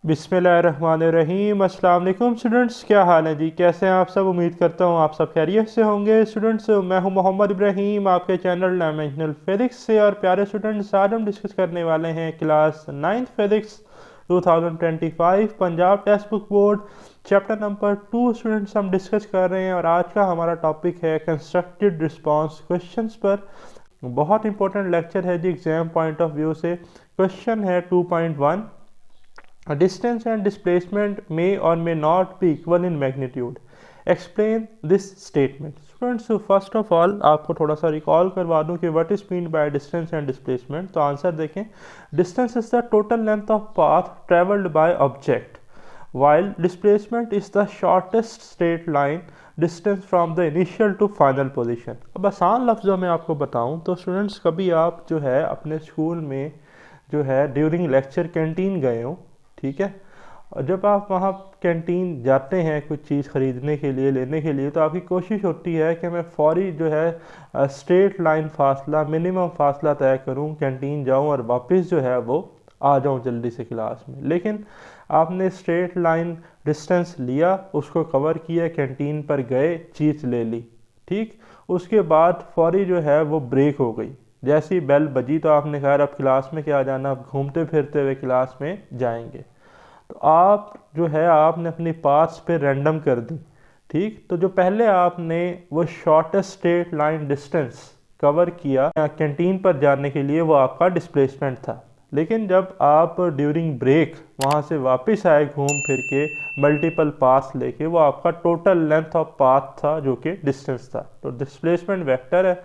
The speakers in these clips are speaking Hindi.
बिस्मिल्लाहिर्रहमानिर्रहीम। अस्सलाम वालेकुम स्टूडेंट्स, क्या हाल है जी? कैसे हैं आप सब? उम्मीद करता हूँ आप सब खैरियत से होंगे। स्टूडेंट्स, मैं हूँ मोहम्मद इब्राहीम आपके चैनल डायमेंशनल फिजिक्स से। और प्यारे स्टूडेंट्स, आज हम डिस्कस करने वाले हैं class 9th physics 2025 Punjab text book board chapter number 2। Students, हम डिस्कस कर रहे हैं और आज का हमारा टॉपिक है कंस्ट्रक्टेड रिस्पांस क्वेश्चंस पर। बहुत इंपॉर्टेंट लेक्चर है जी एग्जाम पॉइंट ऑफ व्यू से। क्वेश्चन है 2.1, a distance and displacement may or may not be equal in magnitude. Explain this statement. Students, so first of all आपको थोड़ा सा रिकॉल करवा दूं कि what is meant by distance and displacement। तो आंसर देखें, distance is the total length of path traveled by object, while displacement is the shortest straight line distance from the initial to final position। अब आसान लफ्ज़ों में आपको बताऊं तो स्टूडेंट्स, कभी आप जो है अपने स्कूल में जो है ड्यूरिंग लेक्चर कैंटीन गए हो, ठीक है। और जब आप वहाँ कैंटीन जाते हैं कुछ चीज़ ख़रीदने के लिए, लेने के लिए, तो आपकी कोशिश होती है कि मैं फौरी जो है स्ट्रेट लाइन फासला, मिनिमम फासला तय करूँ, कैंटीन जाऊँ और वापस जो है वो आ जाऊँ जल्दी से क्लास में। लेकिन आपने स्ट्रेट लाइन डिस्टेंस लिया, उसको कवर किया, कैंटीन पर गए, चीज़ ले ली, ठीक। उसके बाद फौरी जो है वो ब्रेक हो गई। जैसी बेल बजी तो आपने कहा अब क्लास में क्या जाना, अब घूमते फिरते हुए क्लास में जाएंगे। तो आप जो है आपने अपनी पाथ्स पे रैंडम कर दी, ठीक। तो जो पहले आपने वो shortest straight line distance cover किया कैंटीन पर जाने के लिए, वो आपका डिस्प्लेसमेंट था। लेकिन जब आप ड्यूरिंग ब्रेक वहाँ से वापस आए घूम फिर के मल्टीपल पाथ लेके, वो आपका टोटल लेंथ ऑफ पाथ था जो कि डिस्टेंस था। तो डिस्प्लेसमेंट वेक्टर है,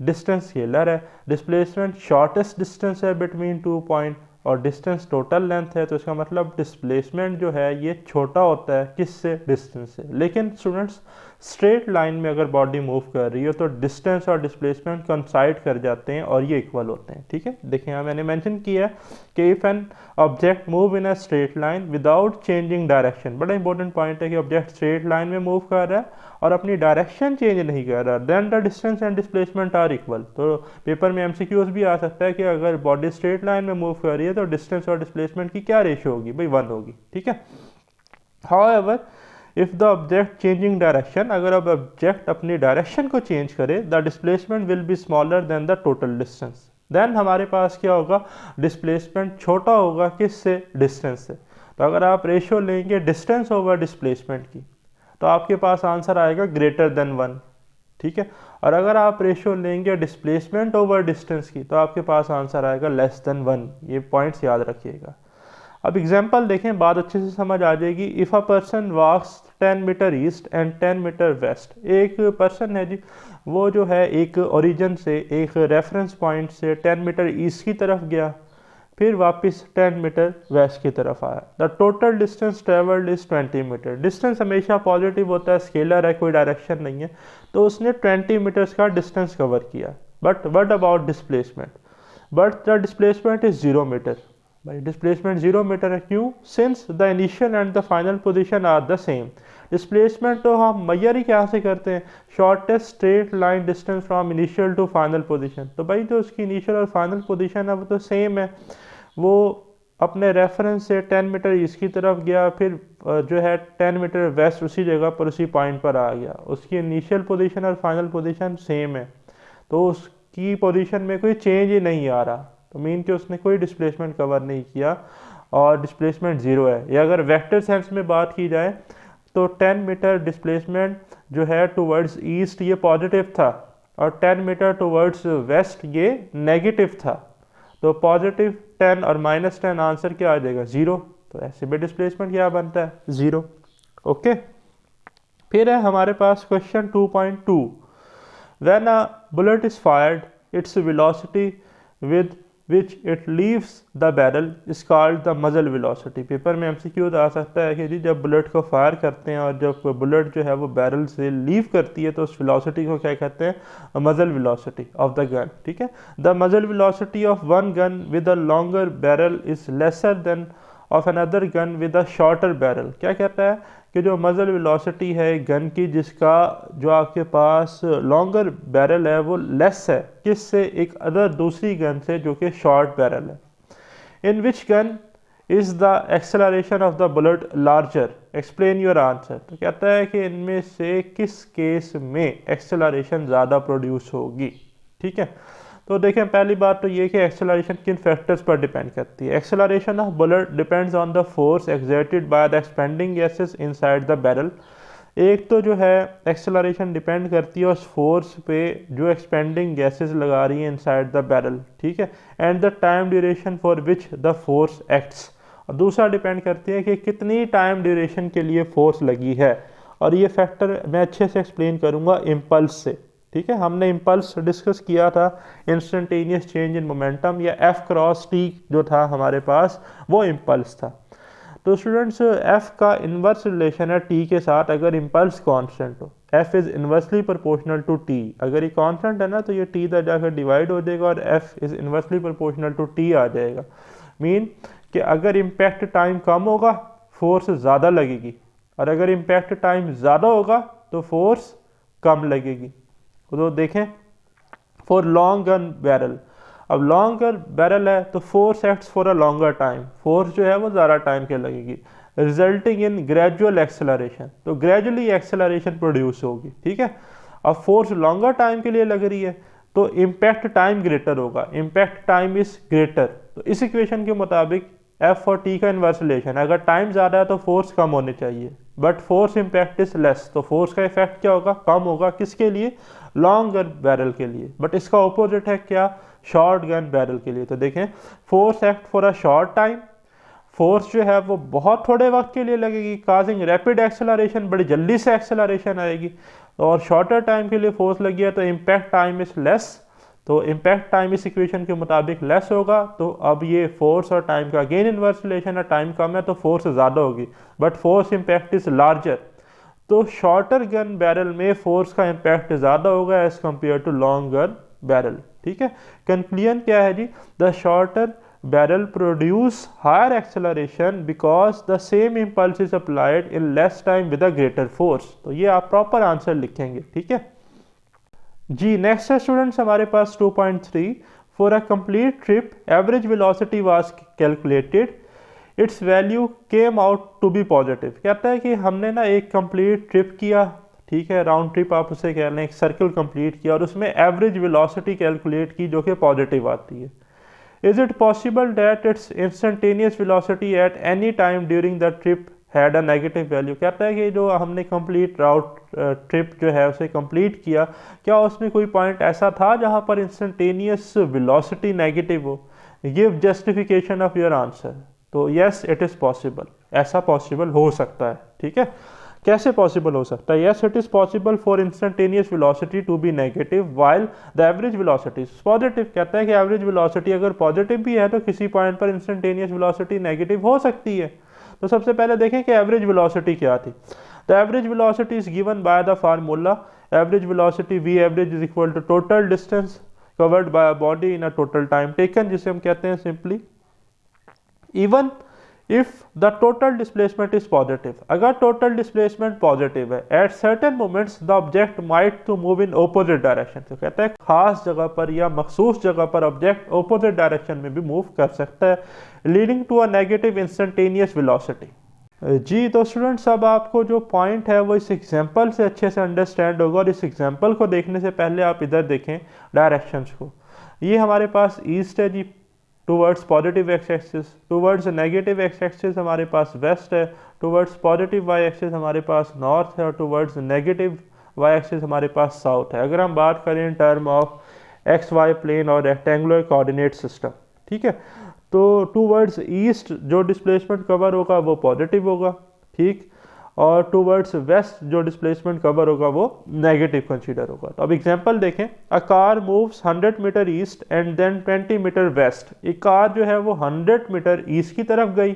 डिस्टेंस स्केलर है। डिस्प्लेसमेंट शॉर्टेस्ट डिस्टेंस है बिटवीन 2 पॉइंट और डिस्टेंस टोटल लेंथ है। तो इसका मतलब डिस्प्लेसमेंट जो है ये छोटा होता है किससे, डिस्टेंस से। लेकिन स्टूडेंट्स, स्ट्रेट लाइन में अगर बॉडी मूव कर रही हो तो डिस्टेंस और डिस्प्लेसमेंट कंसाइड कर जाते हैं और ये इक्वल होते हैं, ठीक है। देखिए यहाँ मैंने मेंशन किया है कि if an object move in a straight line without changing direction, बड़ा इंपॉर्टेंट पॉइंट है कि ऑब्जेक्ट स्ट्रेट लाइन में मूव कर रहा है और अपनी डायरेक्शन चेंज नहीं कर रहा, then the distance and displacement are equal. तो पेपर में एमसीक्यूज भी आ सकता है कि अगर बॉडी स्ट्रेट लाइन में मूव कर रही है तो डिस्टेंस और डिस्प्लेसमेंट की क्या रेशियो होगी, भाई 1 होगी, ठीक है। However if the object changing direction, अगर अब ऑब्जेक्ट अपनी डायरेक्शन को चेंज करे, the displacement will be smaller than the total distance. Then हमारे पास क्या होगा, डिस्प्लेसमेंट छोटा होगा किससे, डिस्टेंस से। तो अगर आप रेशियो लेंगे डिस्टेंस ओवर डिस्प्लेसमेंट की, तो आपके पास आंसर आएगा ग्रेटर देन 1, ठीक है। और अगर आप रेशियो लेंगे डिस्प्लेसमेंट ओवर डिस्टेंस की, तो आपके पास आंसर आएगा लेस देन 1। ये पॉइंट्स याद रखिएगा। अब एग्जांपल देखें, बात अच्छे से समझ आ जाएगी। If a person walks 10 meter east and 10 meter west, एक पर्सन है जी, वो जो है एक ओरिजिन से, एक रेफरेंस पॉइंट से 10 मीटर ईस्ट की तरफ गया, फिर वापस 10 मीटर वेस्ट की तरफ आया। The total distance travelled is 20 meter. Distance हमेशा पॉजिटिव होता है, स्केलर है, कोई डायरेक्शन नहीं है, तो उसने 20 मीटर्स का डिस्टेंस कवर किया। But what about displacement, but the displacement is 0 meter. भाई डिस्प्लेसमेंट 0 मीटर है, क्यों? Since the initial and the final position are the same. Displacement तो हम मैयर ही क्या से करते हैं, shortest straight line distance from initial to final position. तो भाई जो उसकी इनिशियल और फाइनल पोजीशन है वो तो सेम है। वो अपने रेफरेंस से 10 मीटर ईस्ट की तरफ गया, फिर जो है 10 मीटर वेस्ट उसी जगह पर उसी पॉइंट पर आ गया, उसकी इनिशियल पोजीशन और फाइनल पोजीशन सेम है, तो उसकी पोजीशन में कोई चेंज ही नहीं आ रहा। तो मीन कि उसने कोई डिस्प्लेसमेंट कवर नहीं किया और डिस्प्लेसमेंट 0 है। या अगर वेक्टर सेंस में बात की जाए तो 10 मीटर डिस्प्लेसमेंट जो है टुवर्ड्स ईस्ट ये पॉजिटिव था और 10 मीटर टुवर्ड्स वेस्ट ये नेगेटिव था। तो पॉजिटिव 10 और -10 आंसर क्या आ जाएगा, 0। तो ऐसे भी डिस्प्लेसमेंट क्या बनता है, 0। ओके। फिर है हमारे पास question 2.2, when a bullet is fired its velocity with which it leaves the barrel is called the muzzle velocity। Paper में एमसीक्यू आ सकता है कि जी जब बुलेट को फायर करते हैं और जब बुलेट जो है वो बैरल से लीव करती है तो उस वेलोसिटी को क्या कहते हैं, मजल वेलोसिटी ऑफ द गन, ठीक है। द मजल velocity of one gun with a longer barrel is lesser than of another gun with a shorter barrel. क्या कहता है कि जो मजल वेलोसिटी है गन की जिसका जो आपके पास लॉन्गर बैरल है वो लेस है किससे, एक अदर दूसरी गन से जो कि शॉर्ट बैरल है। In which gun is the acceleration of the bullet larger, explain your answer. तो कहता है कि इनमें से किस केस में एक्सेलरेशन ज़्यादा प्रोड्यूस होगी। ठीक है, तो देखें पहली बात तो ये कि एक्सेलरेशन किन फैक्टर्स पर डिपेंड करती है। Acceleration of bullet depends on the force exerted by the expanding gases inside the barrel. एक तो जो है एक्सेलरेशन डिपेंड करती है उस फोर्स पे जो एक्सपेंडिंग गैसेस लगा रही हैं इनसाइड द बैरल, ठीक है, and the time duration for which the force acts. और दूसरा डिपेंड करती है कि कितनी टाइम ड्यूरेशन के लिए फोर्स लगी है, और ये फैक्टर मैं अच्छे से एक्सप्लेन करूँगा इम्पल्स से। ठीक है, हमने इम्पल्स डिस्कस किया था, इंस्टेंटेनियस चेंज इन मोमेंटम, या एफ क्रॉस टी जो था हमारे पास वो इम्पल्स था। तो स्टूडेंट्स एफ का इन्वर्स रिलेशन है टी के साथ अगर इम्पल्स कांस्टेंट हो। F is inversely proportional to T, अगर ये कांस्टेंट है ना तो ये टी इधर जाकर डिवाइड हो जाएगा और F is inversely proportional to T आ जाएगा। मीन कि अगर इम्पैक्ट टाइम कम होगा फोर्स ज़्यादा लगेगी, और अगर इम्पैक्ट टाइम ज़्यादा होगा तो फोर्स कम लगेगी। तो देखें फॉर लॉन्ग गन बैरल, अब लॉन्ग गन बैरल है तो force acts for a longer time, force जो है वो ज़्यादा टाइम के लगेगी, रिजल्टिंग इन ग्रेजुअल एक्सेलरेशन, तो ग्रेजुअली एक्सेलरेशन प्रोड्यूस होगी। ठीक है, अब फोर्स लॉन्गर टाइम के लिए लग रही है तो इम्पैक्ट टाइम ग्रेटर होगा, इम्पैक्ट टाइम इज ग्रेटर। तो इस इक्वेशन के मुताबिक एफ और टी का इन्वर्स रिलेशन, अगर टाइम ज़्यादा है तो फोर्स कम होने चाहिए, but force impact is less, तो फोर्स का इफेक्ट क्या होगा, कम होगा। किसके लिए, लॉन्ग गन बैरल के लिए। बट इसका ऑपोजिट है क्या, शॉर्ट गन बैरल के लिए। तो देखें force act for a short time, force जो है वो बहुत थोड़े वक्त के लिए लगेगी, काजिंग रैपिड एक्सेलरेशन, बड़ी जल्दी से एक्सेलरेशन आएगी, और शॉर्टर टाइम के लिए फोर्स लगी है तो इम्पैक्ट टाइम इज लेस, तो इम्पैक्ट टाइम इस इक्वेशन के मुताबिक लेस होगा। तो अब ये फोर्स और टाइम का अगेन इन्वर्स रिलेशन है, टाइम कम है तो फोर्स ज़्यादा होगी, but force impact is larger, तो शॉर्टर गन बैरल में फोर्स का इम्पैक्ट ज़्यादा होगा as compare to long gun barrel. ठीक है, कंक्लूजन क्या है जी, the shorter barrel produce higher acceleration because the same impulse is applied in less time with a greater force. तो ये आप प्रॉपर आंसर लिखेंगे। ठीक है जी, नेक्स्ट है स्टूडेंट्स हमारे पास 2.3, for a complete trip average velocity was calculated, its value came out to be positive. कहता है कि हमने ना एक कंप्लीट ट्रिप किया, ठीक है, राउंड ट्रिप आप उसे कह लें, एक सर्कल कंप्लीट किया और उसमें एवरेज वेलोसिटी कैलकुलेट की जो कि पॉजिटिव आती है। Is it possible that it's instantaneous velocity at any time during the trip had a negative value. कहता है कि जो हमने कंप्लीट राउट ट्रिप जो है उसे कंप्लीट किया, क्या उसमें कोई पॉइंट ऐसा था जहां पर इंस्टेंटेनियस वेलोसिटी नेगेटिव हो। Give justification of your answer. तो यस इट इज़ पॉसिबल, ऐसा पॉसिबल हो सकता है। ठीक है, कैसे पॉसिबल हो सकता है, yes it is possible for instantaneous velocity to be negative while the average velocity is positive. कहता है कि एवरेज वेलोसिटी अगर पॉजिटिव भी है तो किसी पॉइंट पर इंस्टेंटेनियस वेलोसिटी नेगेटिव हो सकती है। तो सबसे पहले देखें कि एवरेज वेलोसिटी क्या थी। The average velocity is given by the formula, average velocity v average is equal to total distance covered by a body in a total time taken, जिसे हम कहते हैं simply even if the total displacement is positive. अगर टोटल डिस्प्लेसमेंट पॉजिटिव है at certain moments the object might to move in opposite direction. तो कहता है खास जगह पर या मखसूस जगह पर ऑब्जेक्ट ऑपोजिट डायरेक्शन में भी मूव कर सकता है, leading to a negative instantaneous velocity. जी, तो स्टूडेंट्स अब आपको जो पॉइंट है वो इस एग्जांपल से अच्छे से अंडरस्टैंड होगा, और इस एग्जांपल को देखने से पहले आप इधर देखें डायरेक्शंस को। ये हमारे पास ईस्ट है जी towards positive X axis, towards negative X axis हमारे पास वेस्ट है, टूवर्ड्स पॉजिटिव वाई एक्सिस हमारे पास नॉर्थ है, और टूवर्ड्स नेगेटिव वाई एक्सिस हमारे पास साउथ है। अगर हम बात करें in term of x y plane और रेक्टेंगुलर कोऑर्डिनेट सिस्टम, ठीक है, तो टूवर्ड्स ईस्ट जो डिस्प्लेसमेंट कवर होगा वो पॉजिटिव होगा, ठीक, और टूवर्ड्स वेस्ट जो डिस्प्लेसमेंट कवर होगा वो नेगेटिव कंसीडर होगा। तो अब एग्जांपल देखें, a car moves 100 metre east and then 20 metre west. एक कार जो है वो 100 मीटर ईस्ट की तरफ गई,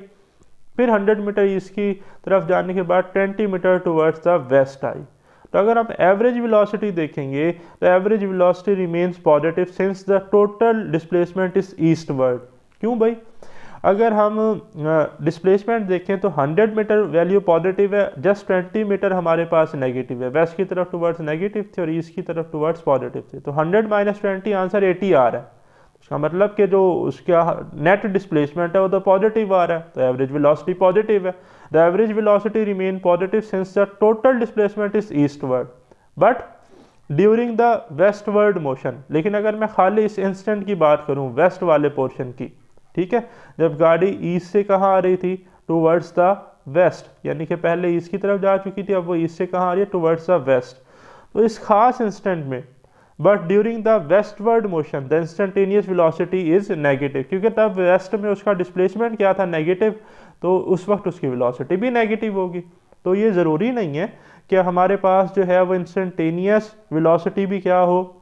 फिर 100 मीटर ईस्ट की तरफ जाने के बाद 20 मीटर टूवर्ड्स द वेस्ट आई। तो अगर हम एवरेज वेलोसिटी देखेंगे तो average velocity remains positive since the total displacement is eastward. क्यों भाई, अगर हम डिस्प्लेसमेंट देखें तो 100 मीटर वैल्यू पॉजिटिव है, जस्ट 20 मीटर हमारे पास नेगेटिव है, वेस्ट की तरफ टुवर्ड्स नेगेटिव थे और ईस्ट की तरफ टुवर्ड्स पॉजिटिव थे, तो 100 - 20 आंसर 80 आ रहा है। इसका मतलब कि जो उसका नेट डिस्प्लेसमेंट है वो तो पॉजिटिव आ रहा है, तो एवरेज वेलोसिटी पॉजिटिव है। The average velocity remain positive since the total displacement is eastward but during the westward motion. लेकिन अगर मैं खाली इस इंस्टेंट की बात करूं वेस्ट वाले पोर्शन की, ठीक है, जब गाड़ी ईस्ट से कहाँ आ रही थी, टूवर्ड्स द वेस्ट, यानी कि पहले ईस्ट की तरफ जा चुकी थी, अब वो ईस्ट से कहाँ आ रही है, टूवर्ड्स द वेस्ट। तो इस खास इंस्टेंट में but during the westward motion the instantaneous velocity is negative, क्योंकि तब वेस्ट में उसका डिस्प्लेसमेंट क्या था, नेगेटिव, तो उस वक्त उसकी वेलोसिटी भी नेगेटिव होगी। तो ये ज़रूरी नहीं है कि हमारे पास जो है वो इंस्टेंटेनियस वेलोसिटी भी क्या हो,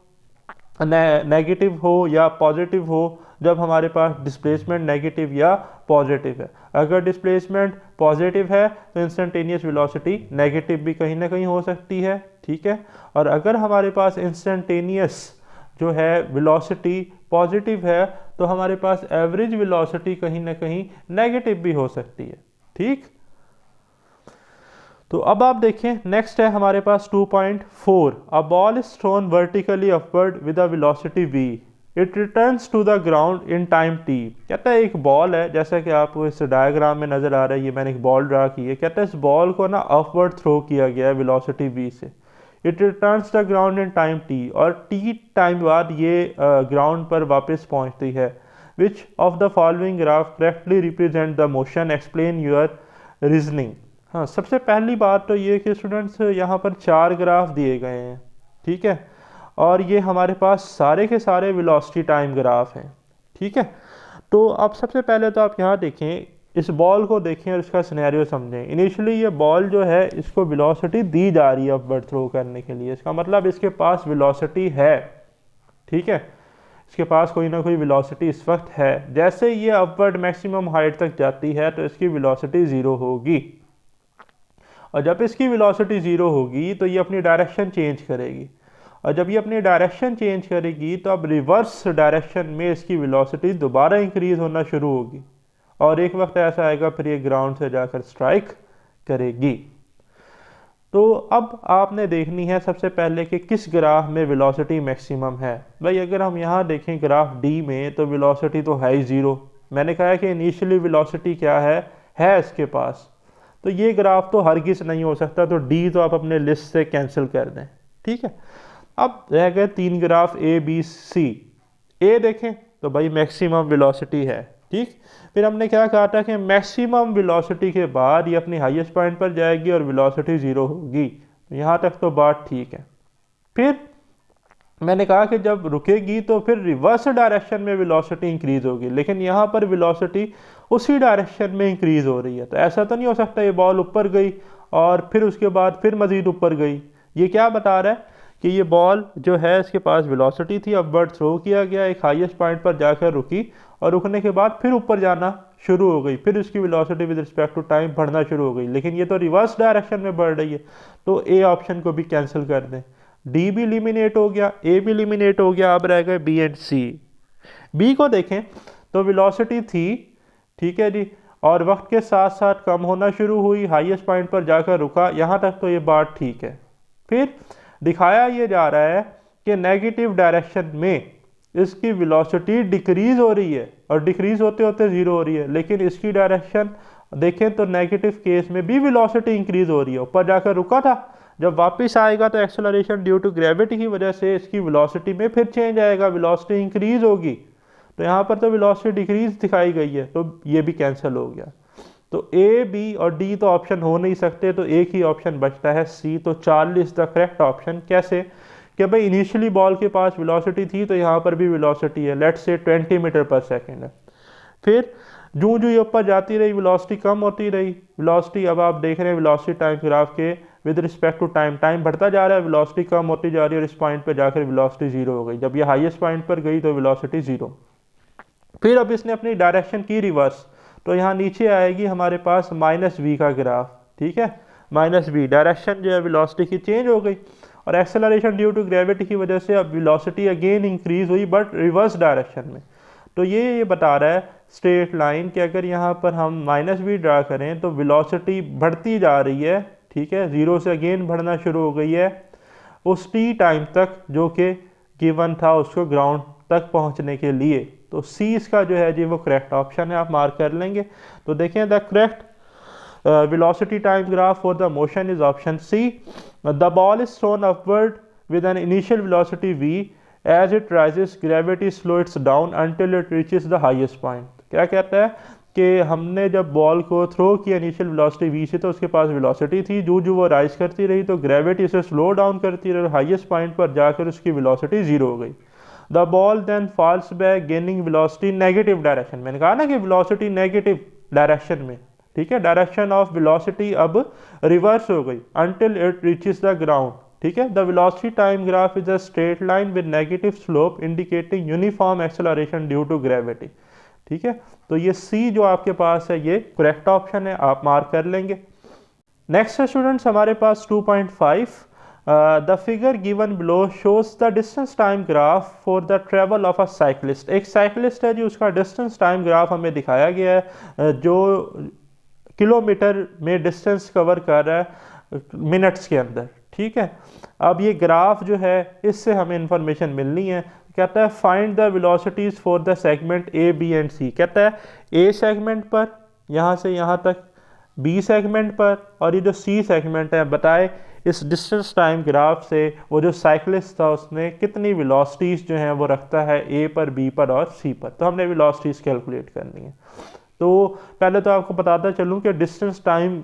नेगेटिव हो या पॉजिटिव हो, जब हमारे पास डिस्प्लेसमेंट नेगेटिव या पॉजिटिव है। अगर डिस्प्लेसमेंट पॉजिटिव है तो इंस्टेंटेनियस वेलोसिटी नेगेटिव भी कहीं ना कहीं हो सकती है, ठीक है। और अगर हमारे पास इंस्टेंटेनियस जो है वेलोसिटी पॉजिटिव है तो हमारे पास एवरेज वेलोसिटी कहीं ना कहीं नेगेटिव भी हो सकती है, ठीक। तो अब आप देखें, नेक्स्ट है हमारे पास 2.4, a ball is thrown vertically upward with a velocity v, it returns to the ground in time t। कहता है एक बॉल है, जैसा कि आपको इस डायग्राम में नज़र आ रहा है, ये मैंने एक बॉल ड्रा की है। कहता है इस बॉल को ना अपवर्ड थ्रो किया गया है वेलोसिटी v से, it returns the ground in time t, और t टाइम बाद ये ग्राउंड पर वापस पहुंचती है। Which of the following graph correctly represent the motion, explain your reasoning. हाँ, सबसे पहली बात तो ये कि स्टूडेंट्स यहाँ पर 4 ग्राफ दिए गए हैं, ठीक है, और ये हमारे पास सारे के सारे वेलोसिटी टाइम ग्राफ हैं, ठीक है। तो अब सबसे पहले तो आप यहाँ देखें, इस बॉल को देखें और इसका सिनेरियो समझें। इनिशियली ये बॉल जो है इसको वेलोसिटी दी जा रही है अपवर्ड थ्रो करने के लिए, इसका मतलब इसके पास वेलोसिटी है, ठीक है, इसके पास कोई ना कोई वेलोसिटी इस वक्त है। जैसे ये अपवर्ड मैक्सिमम हाइट तक जाती है तो इसकी वेलोसिटी 0 होगी, और जब इसकी वेलोसिटी 0 होगी तो ये अपनी डायरेक्शन चेंज करेगी, और जब ये अपनी डायरेक्शन चेंज करेगी तो अब रिवर्स डायरेक्शन में इसकी वेलोसिटी दोबारा इंक्रीज होना शुरू होगी, और एक वक्त ऐसा आएगा फिर ये ग्राउंड से जाकर स्ट्राइक करेगी। तो अब आपने देखनी है सबसे पहले कि किस ग्राफ में वेलोसिटी मैक्सिमम है। भाई अगर हम यहाँ देखें ग्राफ डी में तो वेलोसिटी तो है ही 0। मैंने कहा कि इनिशियली वेलोसिटी क्या है इसके पास, तो ये ग्राफ तो हरगिज़ नहीं हो सकता, तो डी तो आप अपने लिस्ट से कैंसिल कर दें, ठीक है। अब रह गए 3 ग्राफ ए बी सी। ए देखें तो भाई मैक्सिमम वेलोसिटी है, ठीक। फिर हमने क्या कहा था कि मैक्सिमम वेलोसिटी के बाद ये अपनी हाईएस्ट पॉइंट पर जाएगी और वेलोसिटी 0 होगी, तो यहाँ तक तो बात ठीक है। फिर मैंने कहा कि जब रुकेगी तो फिर रिवर्स डायरेक्शन में वेलोसिटी इंक्रीज होगी, लेकिन यहाँ पर वेलोसिटी उसी डायरेक्शन में इंक्रीज हो रही है, तो ऐसा तो नहीं हो सकता ये बॉल ऊपर गई और फिर उसके बाद फिर मज़ीद ऊपर गई। ये क्या बता रहा है कि ये बॉल जो है इसके पास वेलोसिटी थी, अपवर्ड थ्रो किया गया, एक हाईएस्ट पॉइंट पर जाकर रुकी, और रुकने के बाद फिर ऊपर जाना शुरू हो गई, फिर इसकी velocity with respect to time बढ़ना शुरू हो गई, लेकिन ये तो रिवर्स डायरेक्शन में बढ़ रही है, तो ए ऑप्शन को भी कैंसिल कर दें। डी भी एलिमिनेट हो गया, ए भी एलिमिनेट हो गया, अब रह गए बी एंड सी। बी को देखें तो वेलोसिटी थी, ठीक है जी, और वक्त के साथ साथ कम होना शुरू हुई, हाईएस्ट पॉइंट पर जाकर रुका, यहाँ तक तो ये बात ठीक है। फिर दिखाया ये जा रहा है कि नेगेटिव डायरेक्शन में इसकी वेलोसिटी डिक्रीज हो रही है, और डिक्रीज होते होते 0 हो रही है, लेकिन इसकी डायरेक्शन देखें तो नेगेटिव केस में भी वेलोसिटी इंक्रीज हो रही है, ऊपर जाकर रुका था, जब वापस आएगा तो एक्सेलरेशन ड्यू टू ग्रेविटी की वजह से इसकी वेलोसिटी में फिर चेंज आएगा, वेलोसिटी इंक्रीज होगी, तो यहाँ पर तो वेलोसिटी डिक्रीज दिखाई गई है, तो ये भी कैंसिल हो गया। तो ए बी और डी तो ऑप्शन हो नहीं सकते, तो एक ही ऑप्शन बचता है सी। तो 40 द करेक्ट ऑप्शन। कैसे कि भाई इनिशियली बॉल के पास वेलोसिटी थी तो यहाँ पर भी वेलोसिटी है, let's say 20 metre per second है, फिर जूँ जूँ ये ऊपर जाती रही वेलोसिटी कम होती रही, वेलोसिटी अब आप देख रहे हैं वेलोसिटी टाइम ग्राफ के विद रिस्पेक्ट टू टाइम बढ़ता जा रहा है, वेलोसिटी कम होती जा रही है, और इस पॉइंट पर जाकर वेलोसिटी 0 हो गई, जब ये हाईएस्ट पॉइंट पर गई तो वेलोसिटी 0। फिर अब इसने अपनी डायरेक्शन की रिवर्स, तो यहाँ नीचे आएगी हमारे पास -v का ग्राफ, ठीक है, -v डायरेक्शन जो है वेलोसिटी की चेंज हो गई, और एक्सेलरेशन ड्यू टू ग्रेविटी की वजह से अब वेलोसिटी अगेन इंक्रीज हुई बट रिवर्स डायरेक्शन में। तो ये बता रहा है स्ट्रेट लाइन कि अगर यहाँ पर हम -v ड्रा करें तो वेलोसिटी बढ़ती जा रही है, ठीक है, 0 से अगेन बढ़ना शुरू हो गई है उस t टाइम तक जो कि गिवन था उसको ग्राउंड तक पहुंचने के लिए। तो सी इसका जो है जी वो करेक्ट ऑप्शन है, आप मार्क कर लेंगे। तो देखें the correct velocity time graph for the motion is option C. The ball is thrown upward with an initial velocity v. As it rises, gravity slows it down until it reaches the highest point. क्या कहता है कि हमने जब बॉल को थ्रो किया इनिशियल वेलोसिटी v से, तो उसके पास वेलोसिटी थी, जो जो वो राइज करती रही तो ग्रेविटी इसे स्लो डाउन करती रही, हाईएस्ट पॉइंट पर जाकर उसकी वेलोसिटी जीरो हो गई। The ball then falls back gaining velocity negative direction. मैंने कहा ना कि वेलोसिटी नेगेटिव डायरेक्शन में, ठीक है, डायरेक्शन ऑफ वेलोसिटी अब रिवर्स हो गई until it reaches the ground, ठीक है। The velocity time graph is a straight line with negative slope indicating uniform acceleration due to gravity, ठीक है। तो ये सी जो आपके पास है ये करेक्ट ऑप्शन है, आप मार्क कर लेंगे। नेक्स्ट है स्टूडेंट्स हमारे पास 2.5 the figure given below shows the distance time graph for the travel of a cyclist. एक साइकिलिस्ट है जी, उसका डिस्टेंस टाइम ग्राफ हमें दिखाया गया है, जो किलोमीटर में डिस्टेंस कवर कर रहा है मिनट्स के अंदर, ठीक है। अब ये ग्राफ जो है इससे हमें इंफॉर्मेशन मिलनी है। कहता है find the velocities for the segment A B and C. कहता है ए सेगमेंट पर यहाँ से यहाँ तक, बी सेगमेंट पर, और ये जो सी सेगमेंट है बताए इस डिस्टेंस टाइम ग्राफ से वो जो साइकिलिस्ट था उसने कितनी वेलोसिटीज जो हैं वो रखता है ए पर, बी पर और सी पर। तो हमने वेलोसिटीज कैलकुलेट करनी है। तो पहले तो आपको बताता चलूँ कि डिस्टेंस टाइम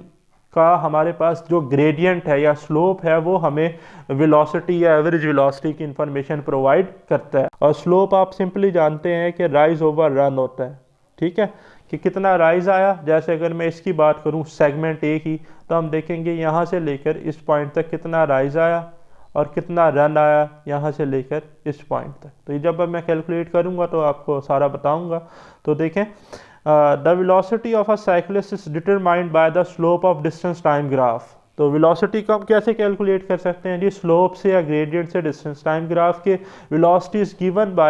का हमारे पास जो ग्रेडियंट है या स्लोप है वो हमें वेलोसिटी या एवरेज वेलोसिटी की इंफॉर्मेशन प्रोवाइड करता है। और स्लोप आप सिंपली जानते हैं कि राइज ओवर रन होता है, ठीक है, कि कितना राइज आया। जैसे अगर मैं इसकी बात करूं सेगमेंट ए की, तो हम देखेंगे यहाँ से लेकर इस पॉइंट तक कितना राइज आया और कितना रन आया यहाँ से लेकर इस पॉइंट तक। तो ये जब मैं कैलकुलेट करूँगा तो आपको सारा बताऊँगा। तो देखें the velocity of a cyclist is determined by the slope of distance time graph। तो velocity को हम कैसे कैलकुलेट कर सकते हैं जी, स्लोप से या ग्रेडियंट से डिस्टेंस टाइम ग्राफ के। velocity is given by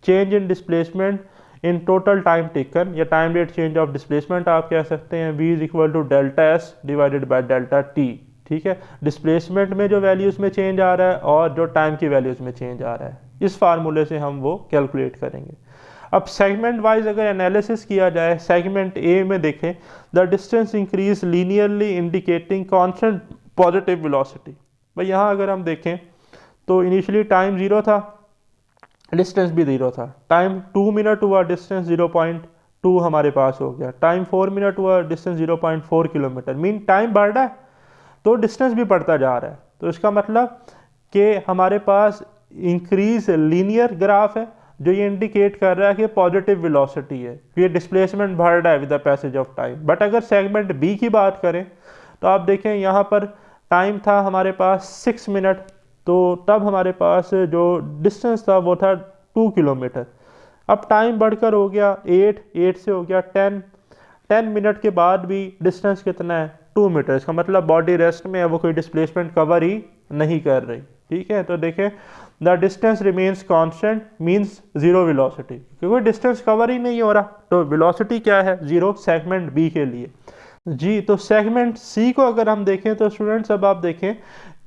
change in displacement in total time taken या time rate change of displacement आप कह सकते हैं। v is equal to delta s divided by delta t, ठीक है। डिस्प्लेसमेंट में जो वैल्यूज में चेंज आ रहा है और जो टाइम की वैल्यूज में चेंज आ रहा है, इस फार्मूले से हम वो कैलकुलेट करेंगे। अब सेगमेंट वाइज अगर एनालिसिस किया जाए, सेगमेंट ए में देखें the distance increase linearly indicating constant positive velocity. भाई यहाँ अगर हम देखें तो इनिशियली टाइम 0 था, डिस्टेंस भी 0 था। टाइम 2 मिनट हुआ, डिस्टेंस 0.2 हमारे पास हो गया। टाइम 4 मिनट हुआ, डिस्टेंस 0.4 किलोमीटर। मीन टाइम बढ़ रहा है तो डिस्टेंस भी बढ़ता जा रहा है। तो इसका मतलब कि हमारे पास इंक्रीज लीनियर ग्राफ है जो ये इंडिकेट कर रहा है कि पॉजिटिव वेलोसिटी है, ये डिस्प्लेसमेंट बढ़ रहा है with the passage of time. But अगर सेगमेंट बी की बात करें तो आप देखें यहाँ पर टाइम था हमारे पास 6 मिनट, तो तब हमारे पास जो डिस्टेंस था वो था 2 किलोमीटर। अब टाइम बढ़कर हो गया 8 से हो गया 10 मिनट के बाद भी डिस्टेंस कितना है 2 मीटर। इसका मतलब बॉडी रेस्ट में है, वो कोई डिस्प्लेसमेंट कवर ही नहीं कर रही, ठीक है। तो देखें the distance remains constant means zero velocity, क्योंकि डिस्टेंस कवर ही नहीं हो रहा तो वेलोसिटी क्या है, जीरो सेगमेंट बी के लिए जी। तो सेगमेंट सी को अगर हम देखें तो स्टूडेंट्स अब आप देखें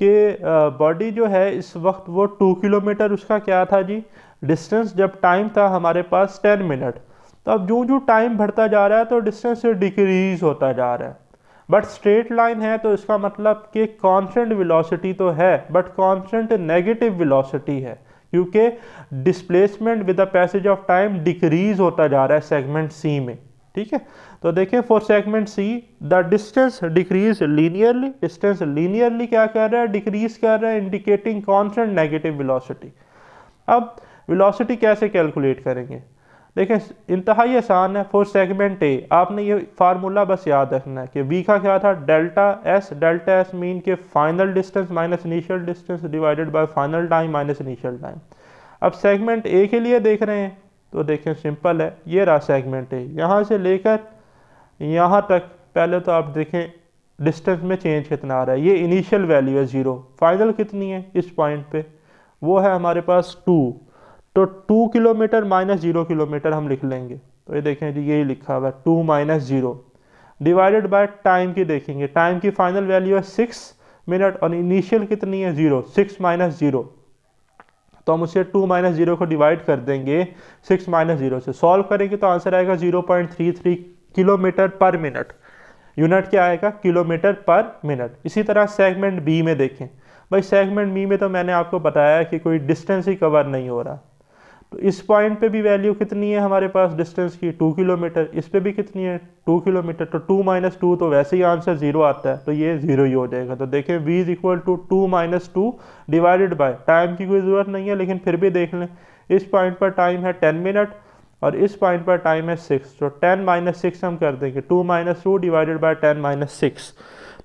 कि बॉडी जो है इस वक्त वो 2 किलोमीटर उसका क्या था जी डिस्टेंस, जब टाइम था हमारे पास 10 मिनट। तो अब जो जो टाइम बढ़ता जा रहा है तो डिस्टेंस डिक्रीज होता जा रहा है। बट स्ट्रेट लाइन है तो इसका मतलब कि कांस्टेंट वेलोसिटी तो है बट कांस्टेंट नेगेटिव वेलोसिटी है, क्योंकि displacement with the passage of time decrease होता जा रहा है सेगमेंट सी में, ठीक है। तो देखें for segment see the distance decrease linearly, distance linearly क्या कर रहा है, डिक्रीज कर रहा है, इंडिकेटिंग कांस्टेंट नेगेटिव वेलोसिटी। अब वेलोसिटी कैसे कैलकुलेट करेंगे, देखें इंतहाई आसान है। फॉर सेगमेंट ए आपने ये फार्मूला बस याद रखना है कि वी का क्या था डेल्टा एस मीन के final distance minus initial distance divided by final time minus initial time. अब सेगमेंट ए के लिए देख रहे हैं तो देखें सिंपल है, ये रहा सेगमेंट ए, यहाँ से लेकर यहाँ तक पहले तो आप देखें डिस्टेंस में चेंज कितना आ रहा है। ये इनिशियल वैल्यू है 0, फाइनल कितनी है इस पॉइंट पे, वो है हमारे पास 2। तो 2 किलोमीटर माइनस 0 किलोमीटर हम लिख लेंगे। तो ये देखें जी यही लिखा हुआ है 2 माइनस 0 डिवाइडेड बाय टाइम की देखेंगे, टाइम की फाइनल वैल्यू है 6 मिनट और इनिशियल कितनी है 0, 6 माइनस 0। तो हम उसे 2 माइनस जीरो को डिवाइड कर देंगे 6 माइनस जीरो से, सॉल्व करेंगे तो आंसर आएगा 0.33 किलोमीटर पर मिनट। यूनिट क्या आएगा? किलोमीटर पर मिनट। इसी तरह सेगमेंट बी में देखें भाई, सेगमेंट बी में तो मैंने आपको बताया कि कोई डिस्टेंस ही कवर नहीं हो रहा, तो इस पॉइंट पे भी वैल्यू कितनी है हमारे पास डिस्टेंस की? 2 किलोमीटर। इस पे भी कितनी है? 2 किलोमीटर। तो 2 माइनस टू तो वैसे ही आंसर 0 आता है, तो ये 0 ही हो जाएगा। तो देखें v is equal to 2 minus two divided by, time की कोई ज़रूरत नहीं है लेकिन फिर भी देख लें, इस पॉइंट पर टाइम है 10 मिनट और इस पॉइंट पर टाइम है 6, तो 10 माइनस 6 हम कर देंगे 2 minus two divided bye 10 minus 6।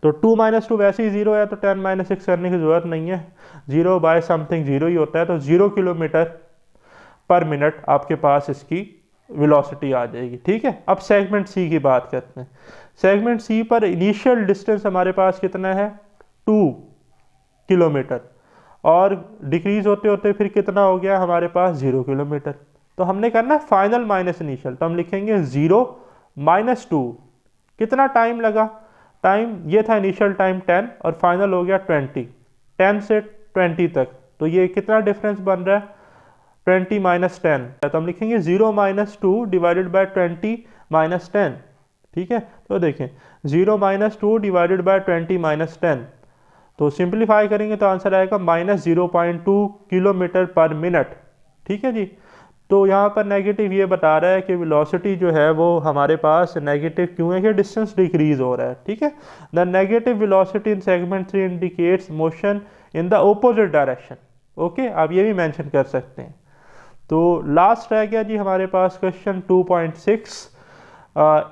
तो 2 माइनस टू वैसे ही 0 है, तो 10 माइनस 6 करने की ज़रूरत नहीं है, 0 बाय समथिंग 0 ही होता है, तो 0 किलोमीटर पर मिनट आपके पास इसकी वेलोसिटी आ जाएगी। ठीक है, अब सेगमेंट सी की बात करते हैं। सेगमेंट सी पर इनिशियल डिस्टेंस हमारे पास कितना है? 2 किलोमीटर, और डिक्रीज होते होते फिर कितना हो गया हमारे पास? 0 किलोमीटर। तो हमने करना है फाइनल माइनस इनिशियल, तो हम लिखेंगे 0 माइनस टू। कितना टाइम लगा? टाइम ये था इनिशियल टाइम 10 और फाइनल हो गया 20, 10 से 20 तक, तो ये कितना डिफरेंस बन रहा है? 20 माइनस 10, तो हम लिखेंगे 0 minus two divided bye 20 minus 10। ठीक है, तो देखें 0 minus two divided bye 20 minus 10, तो सिंप्लीफाई करेंगे तो आंसर आएगा माइनस 0.2 किलोमीटर पर मिनट। ठीक है जी, तो यहाँ पर नेगेटिव ये बता रहा है कि वेलोसिटी जो है वो हमारे पास नेगेटिव क्यों है? कि डिस्टेंस डिक्रीज हो रहा है। ठीक है, the negative velocity in segment 3 indicates motion in the opposite direction. Okay, आप ये भी मेंशन कर सकते हैं। तो लास्ट रह गया जी हमारे पास question 2.6,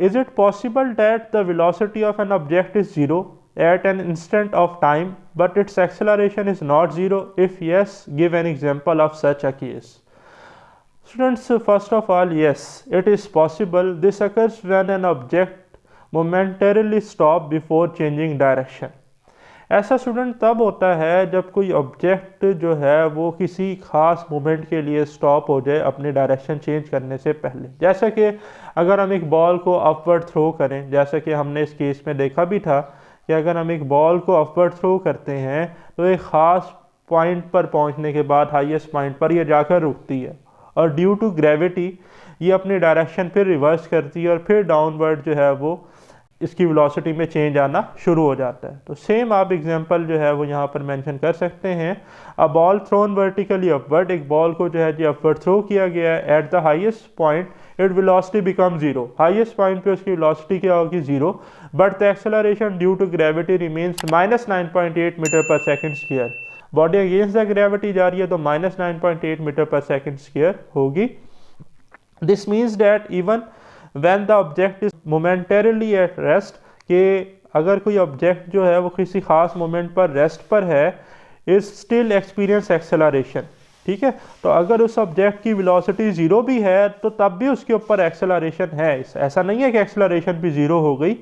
is it possible that the velocity of an object is 0 at an instant of time but its acceleration is not 0? If yes, give an example of such a case. Students, first of all, yes, it is possible. This occurs when an object momentarily stops before changing direction. ऐसा स्टूडेंट तब होता है जब कोई ऑब्जेक्ट जो है वो किसी खास मोमेंट के लिए स्टॉप हो जाए अपनी डायरेक्शन चेंज करने से पहले। जैसा कि अगर हम एक बॉल को अपवर्ड थ्रो करें, जैसा कि हमने इस केस में देखा भी था कि अगर हम एक बॉल को अपवर्ड थ्रो करते हैं तो एक ख़ास पॉइंट पर पहुंचने के बाद हाईएस्ट पॉइंट पर ये जाकर रुकती है, और ड्यू टू ग्रेविटी ये अपनी डायरेक्शन फिर रिवर्स करती है और फिर डाउनवर्ड जो है वो इसकी वेलोसिटी में चेंज आना शुरू हो जाता है। तो सेम आप एग्जांपल जो है वो यहाँ पर मेंशन कर सकते हैं। A ball thrown vertically upward, एक बॉल को जो है जी अपवर्ड थ्रो किया गया है, at the highest point it velocity become 0, highest point पे उसकी वेलोसिटी क्या होगी? 0, but the acceleration due to gravity remains minus 9.8 metre per second square. Body against the gravity जा रही है तो minus 9.8 metre per second square होगी। This means that even when the object is momentarily at rest, कि अगर कोई ऑब्जेक्ट जो है वो किसी खास मोमेंट पर रेस्ट पर है, इज स्टिल एक्सपीरियंस एक्सेलरेशन। ठीक है, तो अगर उस ऑब्जेक्ट की वेलोसिटी 0 भी है तो तब भी उसके ऊपर एक्सेलरेशन है, ऐसा नहीं है कि एक्सेलरेशन भी 0 हो गई।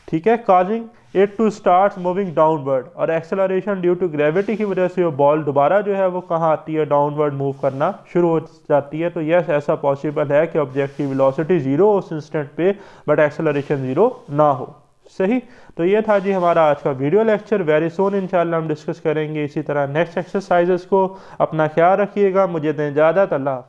ठीक है, causing it to start moving downward, और एक्सेलरेशन ड्यू टू ग्रेविटी की वजह से वो बॉल दोबारा जो है वो कहाँ आती है? डाउनवर्ड मूव करना शुरू हो जाती है। तो यस, ऐसा पॉसिबल है कि ऑब्जेक्ट की वेलोसिटी 0 हो उस इंस्टेंट पे बट एक्सेलरेशन 0 ना हो। सही, तो ये था जी हमारा आज का वीडियो लेक्चर। वेरी सोन इंशाल्लाह हम डिस्कस करेंगे इसी तरह नेक्स्ट एक्सरसाइजेस को। अपना ख्याल रखिएगा, मुझे दें इजाज़त, अल्लाह।